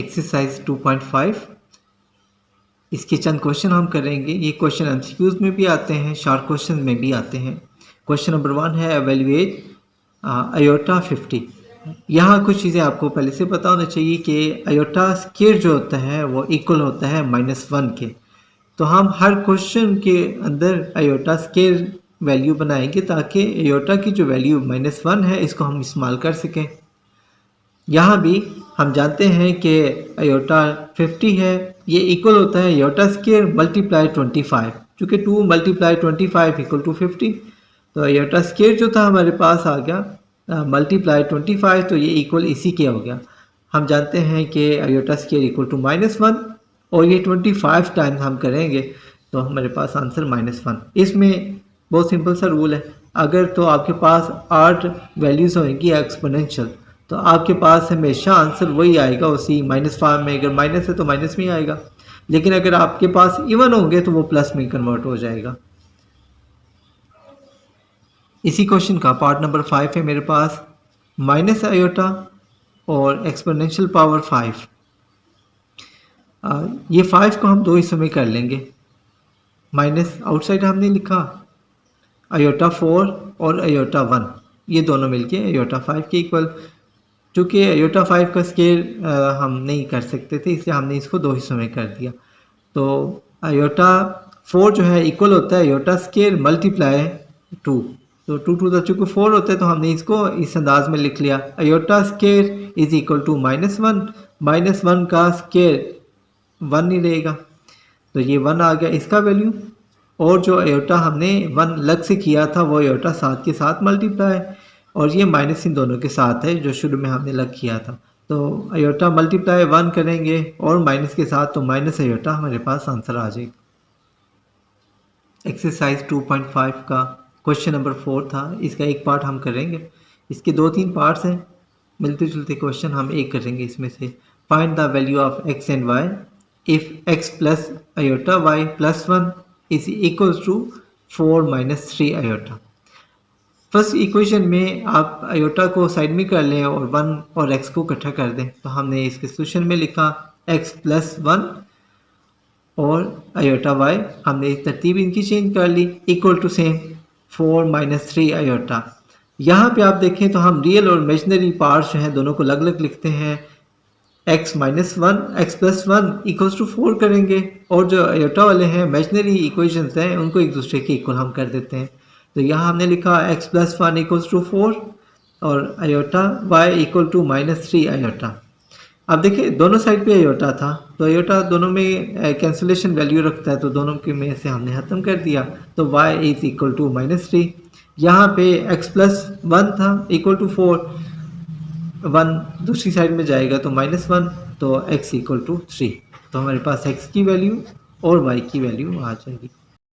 Exercise 2.5। इसके चंद question हम करेंगे। ये क्वेश्चन एमसीक्यूज में भी आते हैं, शॉर्ट क्वेश्चन में भी आते हैं। क्वेश्चन नंबर 1 है एवेल्युएट आयोटा 50। यहाँ कुछ चीज़ें आपको पहले से पता होना चाहिए कि आयोटा स्क्वायर जो होता है वो इक्वल होता है -1 के। तो हम हर क्वेश्चन के अंदर आयोटा स्क्वायर वैल्यू बनाएंगे ताकि आयोटा की जो वैल्यू -1 है इसको हम इस्तेमाल कर सकें। यहाँ भी हम जानते हैं कि आयोटा 50 है, ये इक्वल होता है आयोटा स्क्वायर मल्टीप्लाई 25, चूँकि 2 मल्टीप्लाई 25 इक्वल टू 50। तो आयोटा स्क्वायर जो था हमारे पास आ गया मल्टीप्लाई 25, तो ये इक्वल इसी के हो गया। हम जानते हैं कि आयोटा स्क्वायर इक्वल टू -1 और ये 25 टाइम्स हम करेंगे तो हमारे पास आंसर -1। इसमें बहुत सिंपल सा रूल है, अगर तो आपके पास 8 वैल्यूज़ होंगी एक्सपोनेंशियल तो आपके पास हमेशा आंसर वही आएगा उसी -5 में। अगर माइनस है तो माइनस में आएगा, लेकिन अगर आपके पास इवन होंगे तो वो प्लस में कन्वर्ट हो जाएगा। इसी क्वेश्चन का पार्ट नंबर 5 है मेरे पास, माइनस आयोटा और एक्सपोनेंशियल पावर 5। ये 5 को हम दो हिस्सों में कर लेंगे। माइनस आउटसाइड हमने लिखा आयोटा 4 और आयोटा 1, ये दोनों मिलके आयोटा 5 के इक्वल। चूँकि आयोटा 5 का स्केल हम नहीं कर सकते थे, इसलिए हमने इसको दो हिस्सों में कर दिया। तो आयोटा 4 जो है इक्वल होता है आयोटा स्केल मल्टीप्लाई 2। तो 2 टू द चूँकि 4 होता है तो हमने इसको इस अंदाज में लिख लिया, iota square is equal to -1, -1 का स्केल 1 नहीं रहेगा तो ये 1 आ गया इसका वैल्यू। और जो आयोटा हमने 1 अलग से किया था वो आयोटा 7 के साथ मल्टीप्लाई, और ये माइनस इन दोनों के साथ है जो शुरू में हमने अलग किया था। तो आयोटा मल्टीप्लाई 1 करेंगे और माइनस के साथ, तो माइनस आयोटा हमारे पास आंसर आ जाएगा। एक्सरसाइज 2.5 का क्वेश्चन नंबर 4 था, इसका एक पार्ट हम करेंगे। इसके 2-3 पार्ट्स हैं, मिलते जुलते क्वेश्चन हम एक करेंगे इसमें से। Find the value of x and y if x plus iota y plus 1 is equal to 4 minus 3 iota. First equation में आप आयोटा को साइड में कर लें और 1 और x को इकट्ठा कर दें। तो हमने इसके सोल्यूशन में लिखा x प्लस 1 और आयोटा y, हमने इस तरतीब इनकी चेंज कर ली, equal to same 4 minus 3 iota. यहाँ पे आप देखें तो हम रियल और इमेजिनरी पार्ट्स जो हैं दोनों को अलग अलग लिखते हैं। x minus 1 x plus 1 equals to 4 करेंगे, और जो आयोटा वाले हैं इमेजिनरी इक्वेशंस हैं उनको एक दूसरे के इक्वल हम कर देते हैं। तो यहाँ हमने लिखा x प्लस 1 इक्वल्स टू 4 और iota y equal to -3 iota. अब देखिए दोनों साइड पे आयोटा था तो आयोटा दोनों में कैंसिलेशन वैल्यू रखता है, तो दोनों के में से हमने ख़त्म कर दिया। तो y इज इक्वल टू -3। यहाँ पे x प्लस 1 था इक्वल टू 4, 1 दूसरी साइड में जाएगा तो -1, तो x इक्वल टू 3। तो हमारे पास x की वैल्यू और y की वैल्यू आ जाएगी।